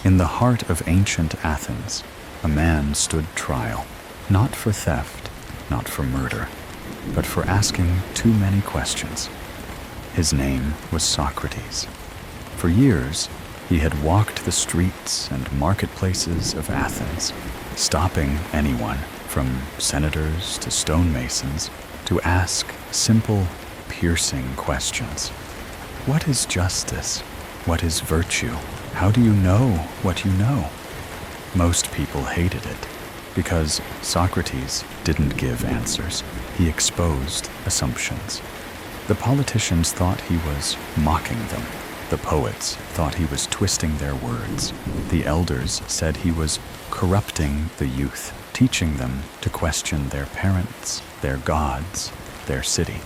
In the heart of ancient Athens, a man stood trial, not for theft, not for murder, but for asking too many questions. His name was Socrates. For years, he had walked the streets and marketplaces of Athens, stopping anyone, from senators to stonemasons, to ask simple, piercing questions. What is justice? What is virtue? How do you know what you know? Most people hated it because Socrates didn't give answers. He exposed assumptions. The politicians thought he was mocking them. The poets thought he was twisting their words. The elders said he was corrupting the youth, teaching them to question their parents, their gods, their city.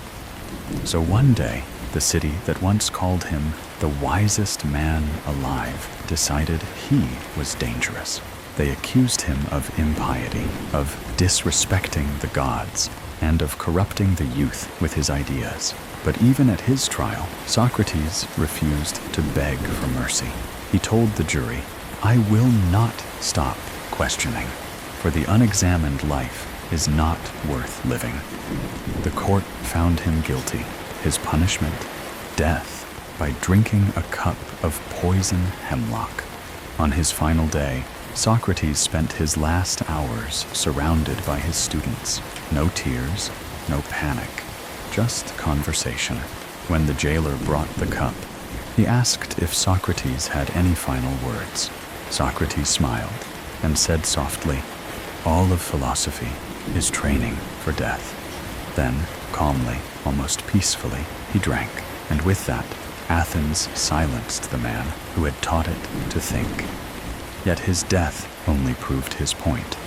So one day, the city that once called him the wisest man alive decided he was dangerous. They accused him of impiety, of disrespecting the gods, and of corrupting the youth with his ideas. But even at his trial, Socrates refused to beg for mercy. He told the jury, "I will not stop questioning, for the unexamined life is not worth living." The court found him guilty. His punishment, death, by drinking a cup of poison hemlock. On his final day, Socrates spent his last hours surrounded by his students. No tears, no panic, just conversation. When the jailer brought the cup, he asked if Socrates had any final words. Socrates smiled and said softly, "All of philosophy is training for death." Then, calmly, almost peacefully, he drank, and with that, Athens silenced the man who had taught it to think. Yet his death only proved his point,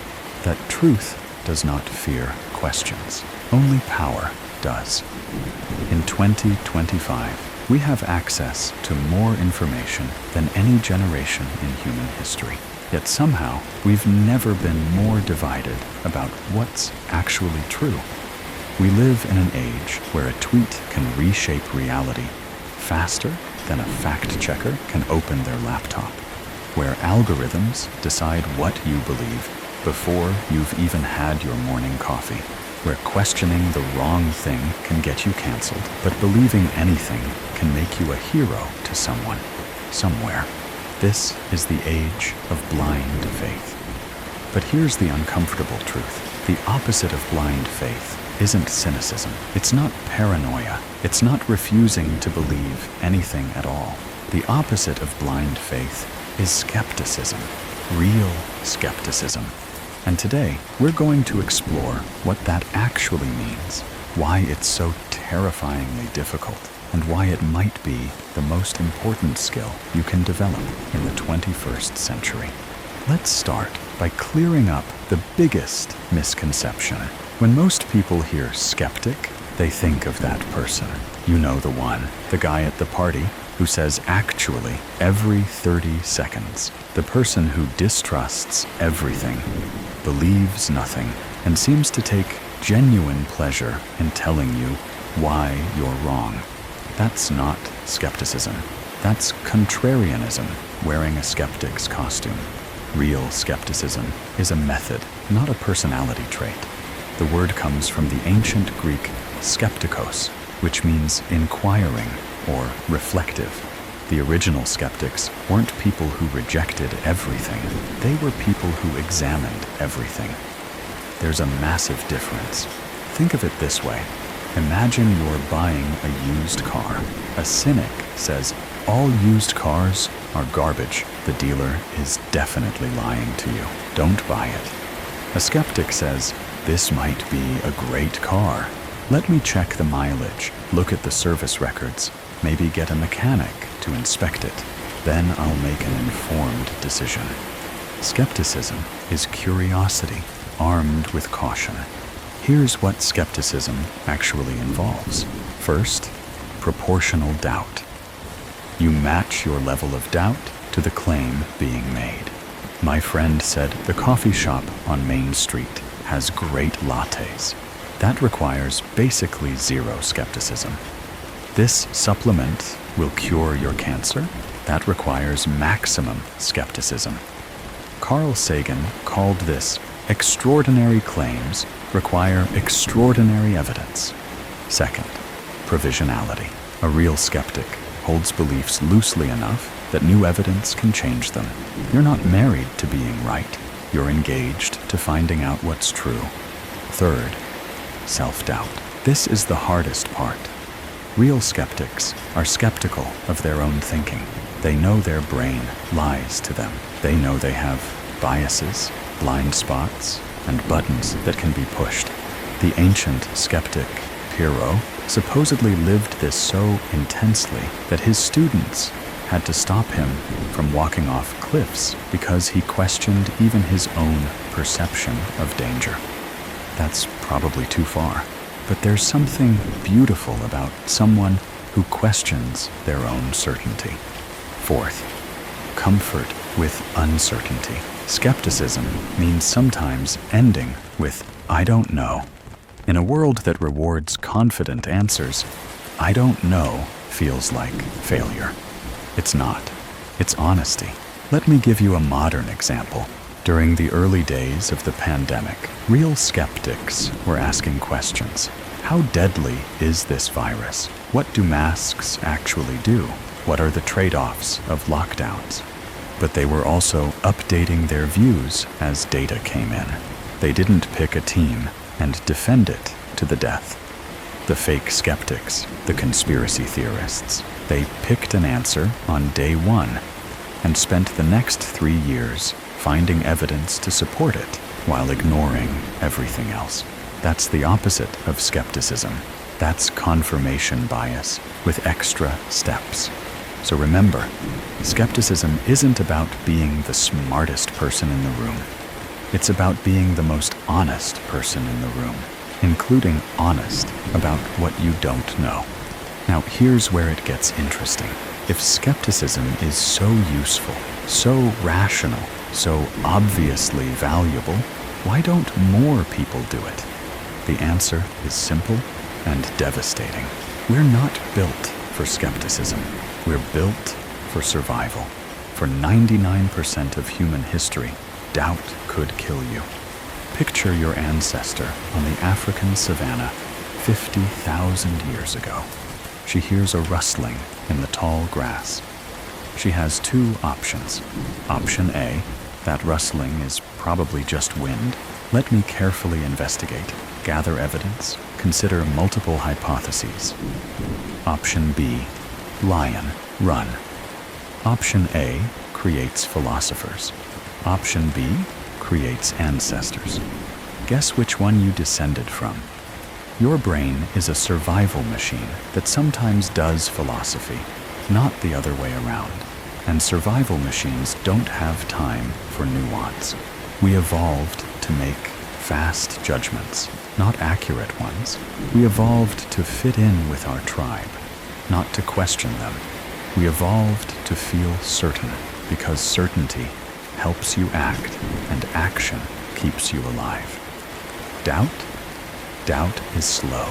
that truth does not fear questions. Only power does. In 2025, we have access to more information than any generation in human history. Yet somehow, we've never been more divided about what's actually true. We live in an age where a tweet can reshape reality faster than a fact-checker can open their laptop, where algorithms decide what you believe before you've even had your morning coffee, where questioning the wrong thing can get you canceled, but believing anything can make you a hero to someone, somewhere. This is the age of blind faith. But here's the uncomfortable truth. The opposite of blind faith isn't cynicism. It's not paranoia. It's not refusing to believe anything at all. The opposite of blind faith is skepticism, real skepticism. And today, we're going to explore what that actually means, why it's so terrifyingly difficult, and why it might be the most important skill you can develop in the 21st century. Let's start by clearing up the biggest misconception. When most people hear skeptic, they think of that person. You know the one, the guy at the party who says actually every 30 seconds. The person who distrusts everything, believes nothing, and seems to take genuine pleasure in telling you why you're wrong. That's not skepticism. That's contrarianism, wearing a skeptic's costume. Real skepticism is a method, not a personality trait. The word comes from the ancient Greek skeptikos, which means inquiring or reflective. The original skeptics weren't people who rejected everything. They were people who examined everything. There's a massive difference. Think of it this way. Imagine you're buying a used car. A cynic says, "All used cars are garbage. The dealer is definitely lying to you. Don't buy it." A skeptic says, "This might be a great car. Let me check the mileage, look at the service records, maybe get a mechanic to inspect it. Then I'll make an informed decision." Skepticism is curiosity armed with caution. Here's what skepticism actually involves. First, proportional doubt. You match your level of doubt to the claim being made. My friend said the coffee shop on Main Street has great lattes. That requires basically zero skepticism. This supplement will cure your cancer. That requires maximum skepticism. Carl Sagan called this extraordinary claims require extraordinary evidence. Second, provisionality. A real skeptic holds beliefs loosely enough that new evidence can change them. You're not married to being right. You're engaged to finding out what's true. Third, self-doubt. This is the hardest part. Real skeptics are skeptical of their own thinking. They know their brain lies to them. They know they have biases, blind spots, and buttons that can be pushed. The ancient skeptic Pyrrho supposedly lived this so intensely that his students had to stop him from walking off cliffs because he questioned even his own perception of danger. That's probably too far, but there's something beautiful about someone who questions their own certainty. Fourth, comfort with uncertainty. Skepticism means sometimes ending with, "I don't know." In a world that rewards confident answers, "I don't know" feels like failure. It's not. It's honesty. Let me give you a modern example. During the early days of the pandemic, real skeptics were asking questions. How deadly is this virus? What do masks actually do? What are the trade-offs of lockdowns? But they were also updating their views as data came in. They didn't pick a team and defend it to the death. The fake skeptics, the conspiracy theorists, they picked an answer on day one and spent the next 3 years finding evidence to support it while ignoring everything else. That's the opposite of skepticism. That's confirmation bias with extra steps. So remember, skepticism isn't about being the smartest person in the room. It's about being the most honest person in the room, including honest about what you don't know. Now, here's where it gets interesting. If skepticism is so useful, so rational, so obviously valuable, why don't more people do it? The answer is simple and devastating. We're not built for skepticism. We're built for survival. For 99% of human history, doubt could kill you. Picture your ancestor on the African savanna 50,000 years ago. She hears a rustling in the tall grass. She has two options. Option A, that rustling is probably just wind. Let me carefully investigate, gather evidence, consider multiple hypotheses. Option B, lion, run. Option A creates philosophers. Option B creates ancestors. Guess which one you descended from? Your brain is a survival machine that sometimes does philosophy, not the other way around. And survival machines don't have time for nuance. We evolved to make fast judgments, not accurate ones. We evolved to fit in with our tribe, not to question them. We evolved to feel certain because certainty helps you act and action keeps you alive. Doubt? Doubt is slow.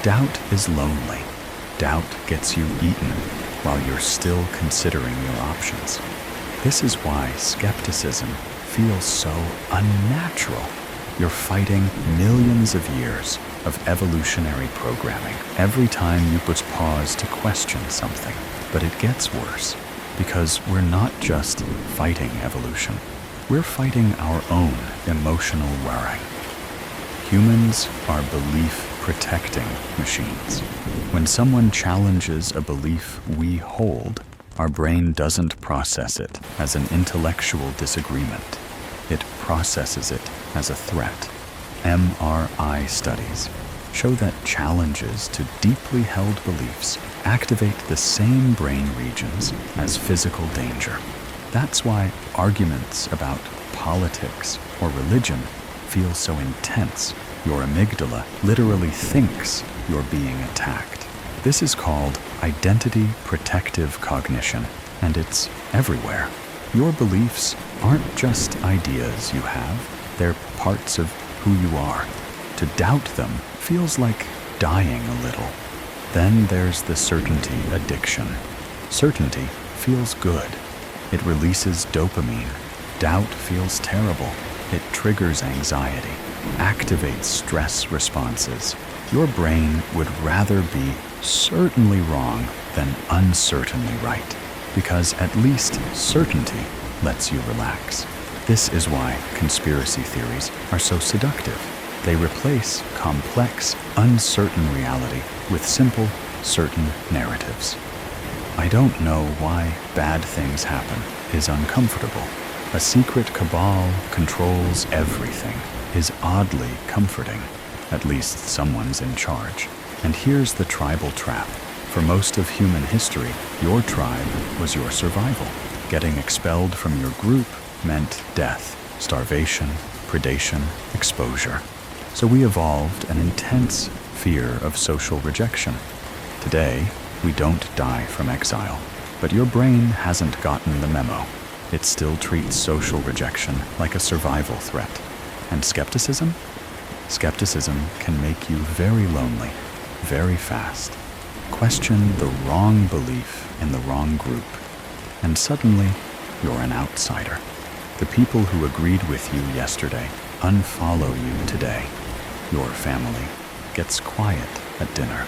Doubt is lonely. Doubt gets you eaten while you're still considering your options. This is why skepticism feels so unnatural. You're fighting millions of years of evolutionary programming every time you put pause to question something. But it gets worse, because we're not just fighting evolution. We're fighting our own emotional wiring. Humans are belief-protecting machines. When someone challenges a belief we hold, our brain doesn't process it as an intellectual disagreement. It processes it as a threat. MRI studies show that challenges to deeply held beliefs activate the same brain regions as physical danger. That's why arguments about politics or religion feel so intense. Your amygdala literally thinks you're being attacked. This is called identity protective cognition, and it's everywhere. Your beliefs aren't just ideas you have, they're parts of who you are. To doubt them feels like dying a little. Then there's the certainty addiction. Certainty feels good. It releases dopamine. Doubt feels terrible. It triggers anxiety, activates stress responses. Your brain would rather be certainly wrong than uncertainly right, because at least certainty lets you relax. This is why conspiracy theories are so seductive. They replace complex, uncertain reality with simple, certain narratives. I don't know why bad things happen is uncomfortable. A secret cabal controls everything is oddly comforting. At least someone's in charge. And here's the tribal trap. For most of human history, your tribe was your survival. Getting expelled from your group meant death, starvation, predation, exposure. So we evolved an intense fear of social rejection. Today, we don't die from exile. But your brain hasn't gotten the memo. It still treats social rejection like a survival threat. And skepticism? Skepticism can make you very lonely, very fast. Question the wrong belief in the wrong group, and suddenly you're an outsider. The people who agreed with you yesterday unfollow you today. Your family gets quiet at dinner.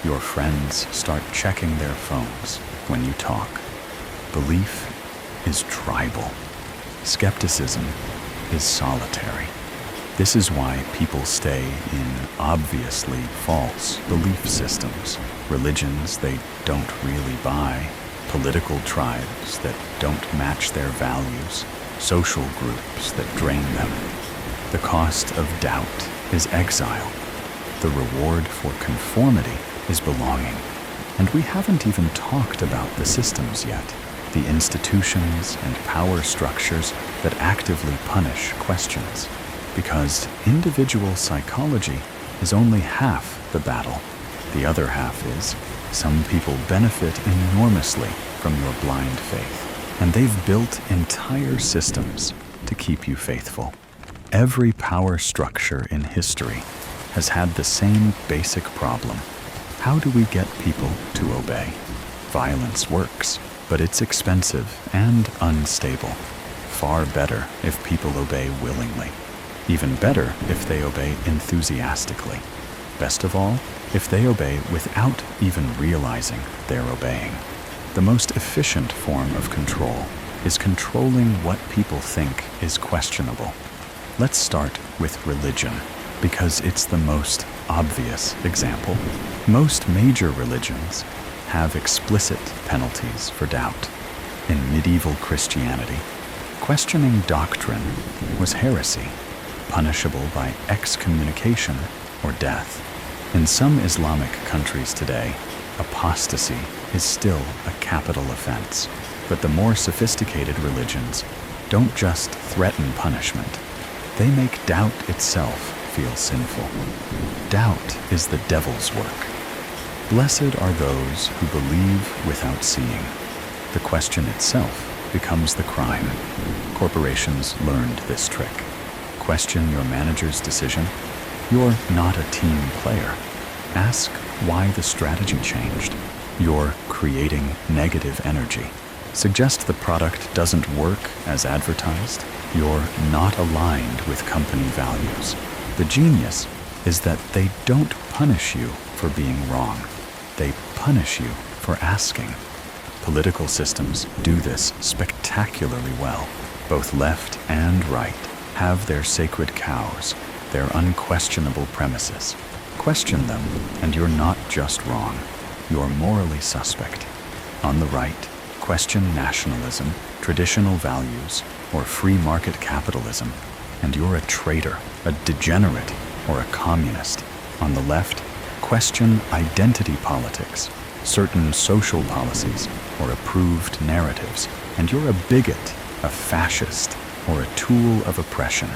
Your friends start checking their phones when you talk. Belief is tribal. Skepticism is solitary. This is why people stay in obviously false belief systems, religions they don't really buy, political tribes that don't match their values, social groups that drain them. The cost of doubt is exile. The reward for conformity is belonging. And we haven't even talked about the systems yet, the institutions and power structures that actively punish questions. Because individual psychology is only half the battle. The other half is, some people benefit enormously from your blind faith, and they've built entire systems to keep you faithful. Every power structure in history has had the same basic problem. How do we get people to obey? Violence works, but it's expensive and unstable. Far better if people obey willingly. Even better if they obey enthusiastically. Best of all, if they obey without even realizing they're obeying. The most efficient form of control is controlling what people think is questionable. Let's start with religion, because it's the most obvious example. Most major religions have explicit penalties for doubt. In medieval Christianity, questioning doctrine was heresy, punishable by excommunication or death. In some Islamic countries today, apostasy is still a capital offense. But the more sophisticated religions don't just threaten punishment. They make doubt itself feel sinful. Doubt is the devil's work. Blessed are those who believe without seeing. The question itself becomes the crime. Corporations learned this trick. Question your manager's decision. You're not a team player. Ask why the strategy changed. You're creating negative energy. Suggest the product doesn't work as advertised. You're not aligned with company values. The genius is that they don't punish you for being wrong. They punish you for asking. Political systems do this spectacularly well. Both left and right have their sacred cows, their unquestionable premises. Question them, and you're not just wrong. You're morally suspect. On the right, question nationalism, traditional values, or free market capitalism, and you're a traitor, a degenerate, or a communist. On the left, question identity politics, certain social policies, or approved narratives, and you're a bigot, a fascist, or a tool of oppression.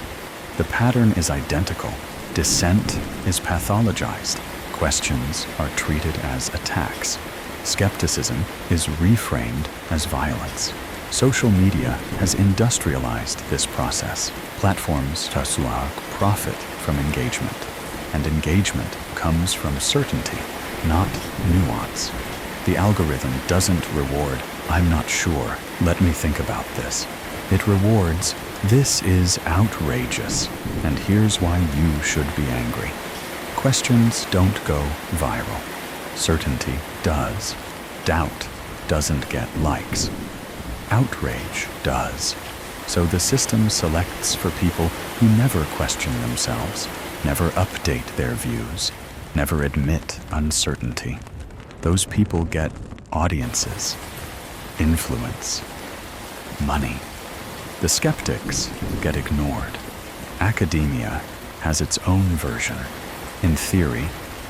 The pattern is identical. Dissent is pathologized. Questions are treated as attacks. Skepticism is reframed as violence. Social media has industrialized this process. Platforms profit from engagement, and engagement comes from certainty, not nuance. The algorithm doesn't reward I'm not sure, let me think about this. It rewards, this is outrageous, and here's why you should be angry. Questions don't go viral. Certainty does. Doubt doesn't get likes. Outrage does. So the system selects for people who never question themselves, never update their views, never admit uncertainty. Those people get audiences, influence, money. The skeptics get ignored. Academia has its own version. In theory,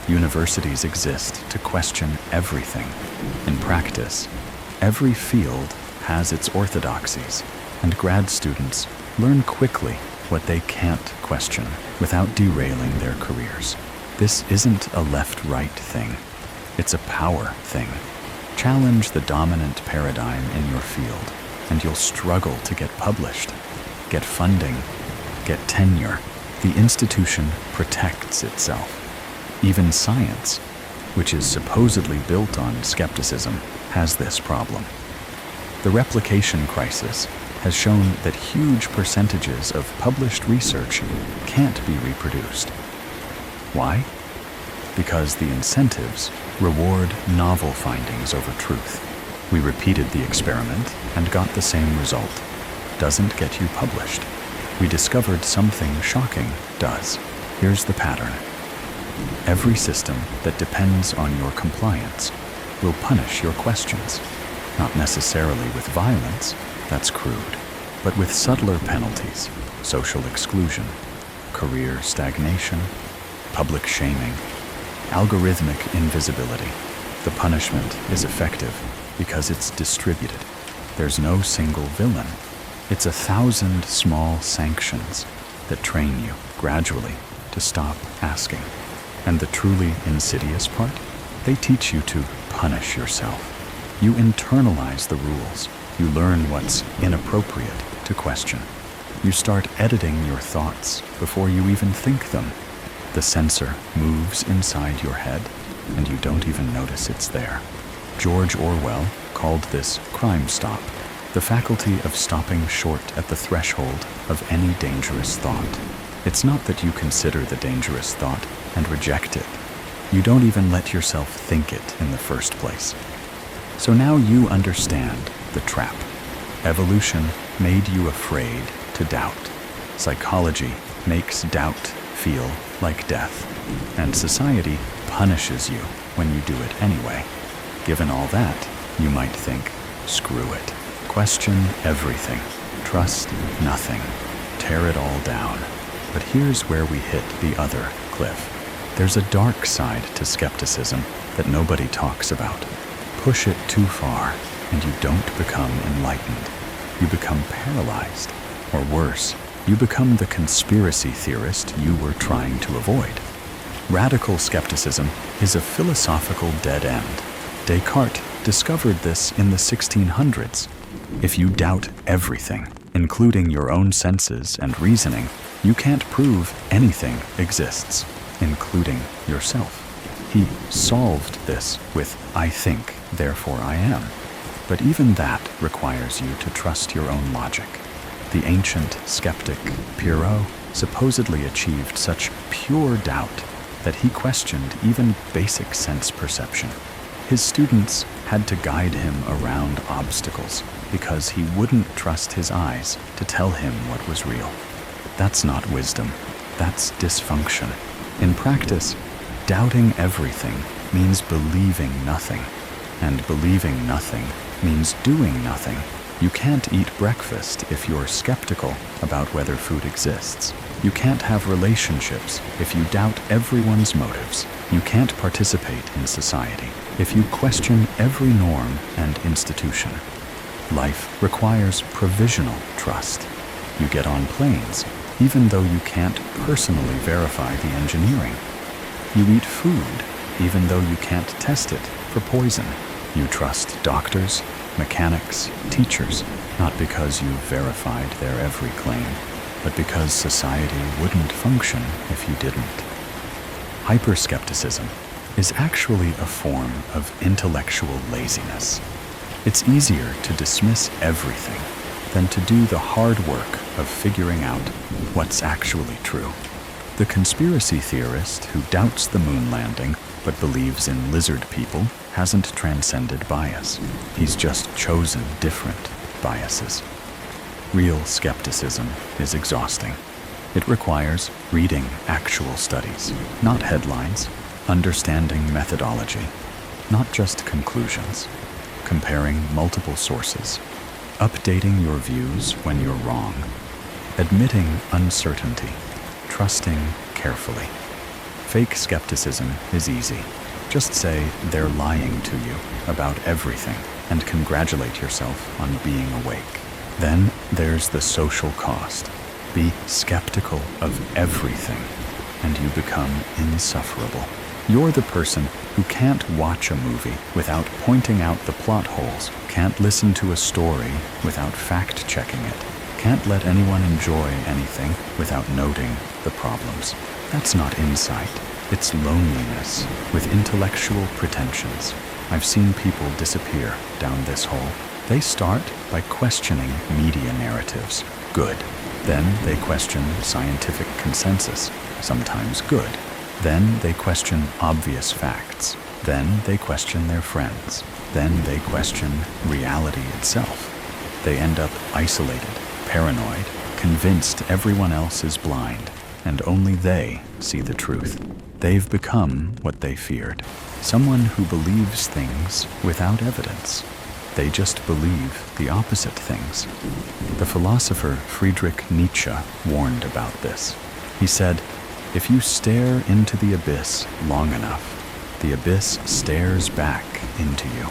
universities exist to question everything. In practice, every field has its orthodoxies, and grad students learn quickly what they can't question without derailing their careers. This isn't a left-right thing. It's a power thing. Challenge the dominant paradigm in your field, and you'll struggle to get published, get funding, get tenure. The institution protects itself. Even science, which is supposedly built on skepticism, has this problem. The replication crisis has shown that huge percentages of published research can't be reproduced. Why? Because the incentives reward novel findings over truth. We repeated the experiment and got the same result. Doesn't get you published. We discovered something shocking does. Here's the pattern. Every system that depends on your compliance will punish your questions. Not necessarily with violence, that's crude, but with subtler penalties, social exclusion, career stagnation, public shaming, algorithmic invisibility. The punishment is effective because it's distributed. There's no single villain. It's 1,000 small sanctions that train you gradually to stop asking. And the truly insidious part? They teach you to punish yourself. You internalize the rules. You learn what's inappropriate to question. You start editing your thoughts before you even think them. The sensor moves inside your head, and you don't even notice it's there. George Orwell called this crime stop, the faculty of stopping short at the threshold of any dangerous thought. It's not that you consider the dangerous thought and reject it. You don't even let yourself think it in the first place. So now you understand the trap. Evolution made you afraid to doubt. Psychology makes doubt feel like death. And society punishes you when you do it anyway. Given all that, you might think, screw it. Question everything. Trust nothing. Tear it all down. But here's where we hit the other cliff. There's a dark side to skepticism that nobody talks about. Push it too far, and you don't become enlightened. You become paralyzed. Or worse, you become the conspiracy theorist you were trying to avoid. Radical skepticism is a philosophical dead end. Descartes discovered this in the 1600s. If you doubt everything, including your own senses and reasoning, you can't prove anything exists, including yourself. He solved this with, I think, therefore I am. But even that requires you to trust your own logic. The ancient skeptic Pyrrho supposedly achieved such pure doubt that he questioned even basic sense perception. His students had to guide him around obstacles because he wouldn't trust his eyes to tell him what was real. That's not wisdom. That's dysfunction. In practice, doubting everything means believing nothing. And believing nothing means doing nothing. You can't eat breakfast if you're skeptical about whether food exists. You can't have relationships if you doubt everyone's motives. You can't participate in society if you question every norm and institution. Life requires provisional trust. You get on planes, even though you can't personally verify the engineering. You eat food, even though you can't test it for poison. You trust doctors, mechanics, teachers, not because you've verified their every claim, but because society wouldn't function if you didn't. Hyperskepticism is actually a form of intellectual laziness. It's easier to dismiss everything than to do the hard work of figuring out what's actually true. The conspiracy theorist who doubts the moon landing but believes in lizard people hasn't transcended bias. He's just chosen different biases. Real skepticism is exhausting. It requires reading actual studies, not headlines, understanding methodology, not just conclusions, comparing multiple sources, updating your views when you're wrong, admitting uncertainty, trusting carefully. Fake skepticism is easy. Just say they're lying to you about everything and congratulate yourself on being awake. Then there's the social cost. Be skeptical of everything, and you become insufferable. You're the person who can't watch a movie without pointing out the plot holes, can't listen to a story without fact-checking it, can't let anyone enjoy anything without noting the problems. That's not insight. It's loneliness with intellectual pretensions. I've seen people disappear down this hole. They start by questioning media narratives. Good. Then they question scientific consensus. Sometimes good. Then they question obvious facts. Then they question their friends. Then they question reality itself. They end up isolated, paranoid, convinced everyone else is blind, and only they see the truth. They've become what they feared. Someone who believes things without evidence. They just believe the opposite things. The philosopher Friedrich Nietzsche warned about this. He said, "If you stare into the abyss long enough, the abyss stares back into you.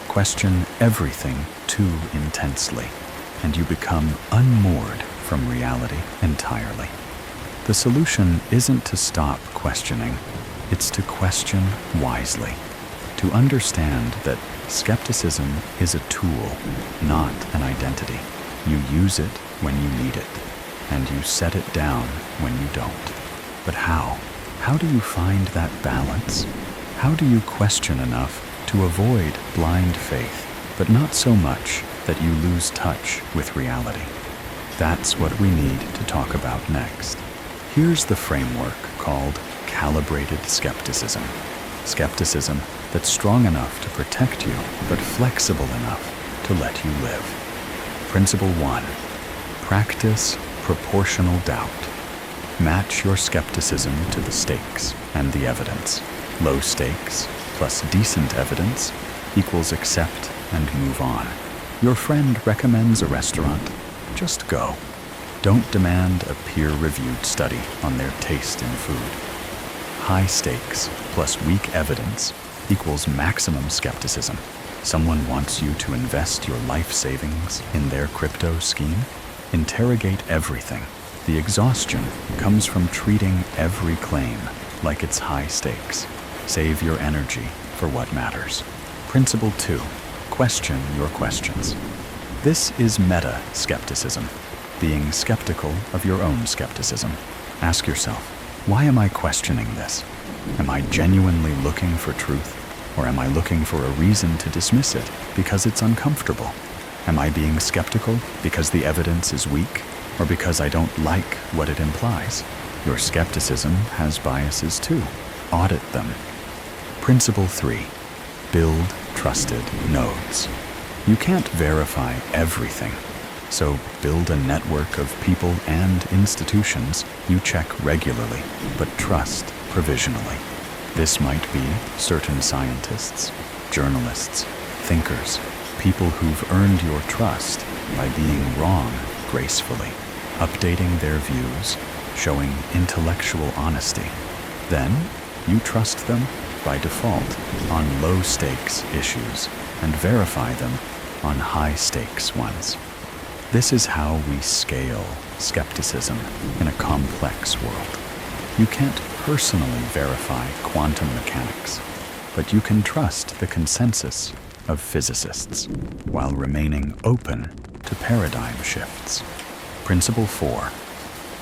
Question everything too intensely, and you become unmoored from reality entirely." The solution isn't to stop questioning, it's to question wisely. To understand that skepticism is a tool, not an identity. You use it when you need it, and you set it down when you don't. But how? How do you find that balance? How do you question enough to avoid blind faith, but not so much that you lose touch with reality? That's what we need to talk about next. Here's the framework called calibrated skepticism. Skepticism that's strong enough to protect you, but flexible enough to let you live. Principle 1. Practice proportional doubt. Match your skepticism to the stakes and the evidence. Low stakes plus decent evidence equals accept and move on. Your friend recommends a restaurant. Just go. Don't demand a peer-reviewed study on their taste in food. High stakes plus weak evidence equals maximum skepticism. Someone wants you to invest your life savings in their crypto scheme? Interrogate everything. The exhaustion comes from treating every claim like it's high stakes. Save your energy for what matters. Principle 2. Question your questions. This is meta-skepticism, being skeptical of your own skepticism. Ask yourself, why am I questioning this? Am I genuinely looking for truth, or am I looking for a reason to dismiss it because it's uncomfortable? Am I being skeptical because the evidence is weak, or because I don't like what it implies? Your skepticism has biases too. Audit them. Principle 3. Build trusted nodes. You can't verify everything, so build a network of people and institutions you check regularly, but trust provisionally. This might be certain scientists, journalists, thinkers, people who've earned your trust by being wrong gracefully, updating their views, showing intellectual honesty. Then you trust them by default on low-stakes issues and verify them on high-stakes ones. This is how we scale skepticism in a complex world. You can't personally verify quantum mechanics, but you can trust the consensus of physicists while remaining open to paradigm shifts. Principle 4.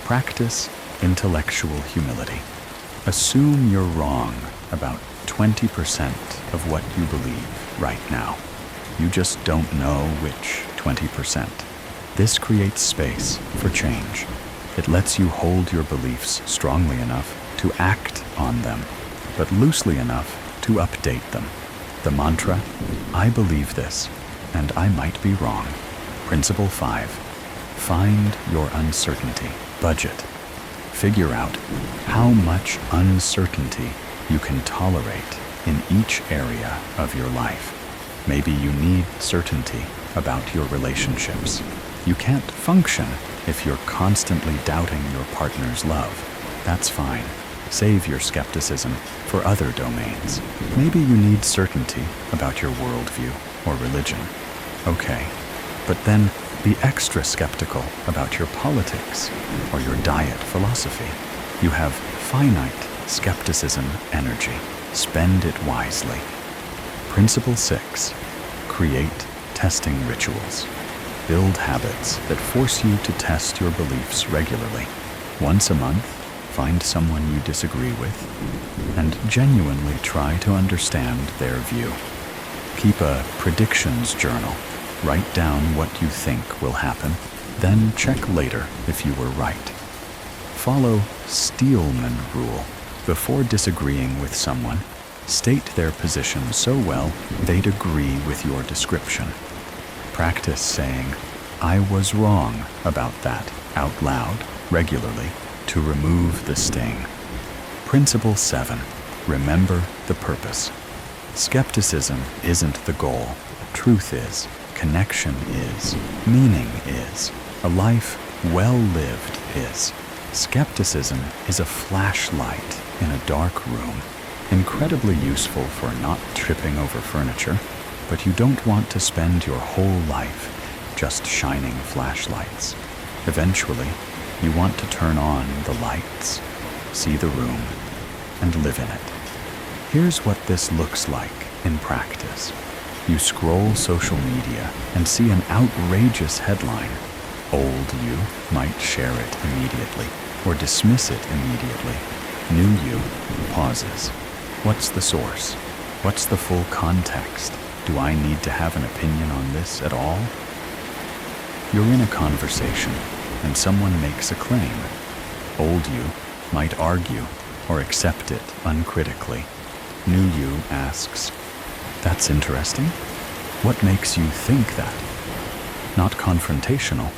Practice intellectual humility. Assume you're wrong about 20% of what you believe right now. You just don't know which 20%. This creates space for change. It lets you hold your beliefs strongly enough to act on them, but loosely enough to update them. The mantra, I believe this, and I might be wrong. Principle 5, find your uncertainty budget. Figure out how much uncertainty you can tolerate in each area of your life. Maybe you need certainty about your relationships. You can't function if you're constantly doubting your partner's love. That's fine. Save your skepticism for other domains. Maybe you need certainty about your worldview or religion. Okay, but then be extra skeptical about your politics or your diet philosophy. You have finite skepticism energy. Spend it wisely. Principle 6, create testing rituals. Build habits that force you to test your beliefs regularly. Once a month, find someone you disagree with and genuinely try to understand their view. Keep a predictions journal. Write down what you think will happen, then check later if you were right. Follow Steelman rule. Before disagreeing with someone, state their position so well they'd agree with your description. Practice saying, I was wrong about that out loud regularly to remove the sting. Principle 7, remember the purpose. Skepticism isn't the goal. Truth is. Connection is. Meaning is. A life well lived is. Skepticism is a flashlight in a dark room. Incredibly useful for not tripping over furniture, but you don't want to spend your whole life just shining flashlights. Eventually, you want to turn on the lights, see the room, and live in it. Here's what this looks like in practice. You scroll social media and see an outrageous headline. Old you might share it immediately or dismiss it immediately. New you pauses. What's the source? What's the full context? Do I need to have an opinion on this at all? You're in a conversation and someone makes a claim. Old you might argue or accept it uncritically. New you asks, that's interesting. What makes you think that? Not confrontational,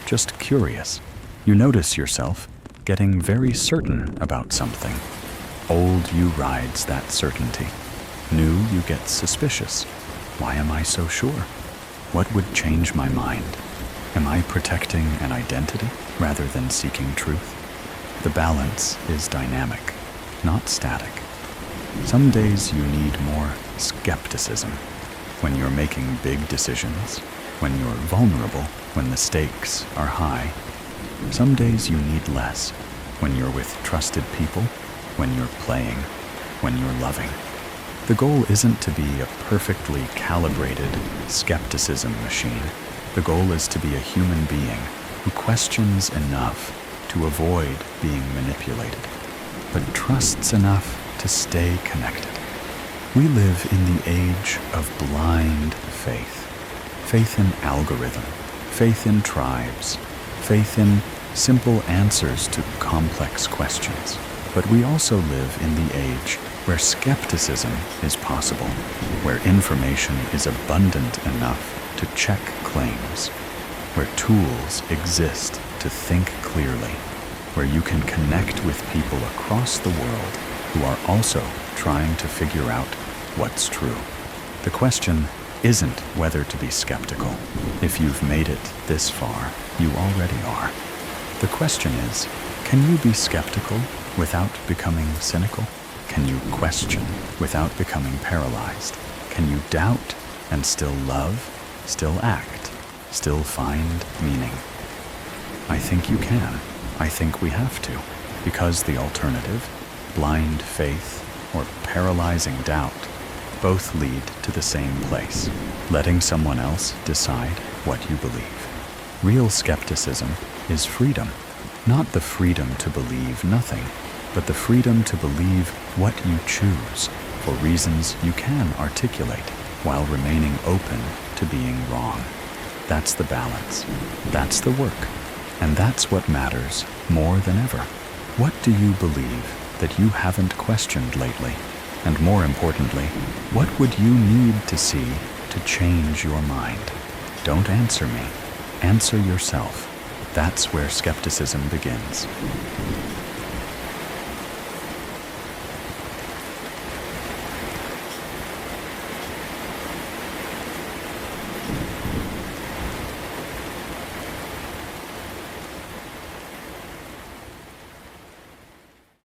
just curious. You notice yourself getting very certain about something. Old you rides that certainty. New you get suspicious. Why am I so sure? What would change my mind? Am I protecting an identity rather than seeking truth? The balance is dynamic, not static. Some days you need more skepticism when you're making big decisions, when you're vulnerable, when the stakes are high. Some days you need less when you're with trusted people, when you're playing, when you're loving. The goal isn't to be a perfectly calibrated skepticism machine. The goal is to be a human being who questions enough to avoid being manipulated, but trusts enough to stay connected. We live in the age of blind faith. Faith in algorithm, faith in tribes, faith in simple answers to complex questions. But we also live in the age where skepticism is possible, where information is abundant enough to check claims, where tools exist to think clearly, where you can connect with people across the world who are also trying to figure out what's true. The question isn't whether to be skeptical. If you've made it this far, you already are. The question is, can you be skeptical without becoming cynical? Can you question without becoming paralyzed? Can you doubt and still love, still act, still find meaning? I think you can. I think we have to, because the alternative, blind faith or paralyzing doubt, both lead to the same place, letting someone else decide what you believe. Real skepticism is freedom, not the freedom to believe nothing, but the freedom to believe what you choose for reasons you can articulate. while remaining open to being wrong. That's the balance. That's the work. And that's what matters more than ever. What do you believe that you haven't questioned lately? And more importantly, what would you need to see to change your mind? Don't answer me. Answer yourself. That's where skepticism begins.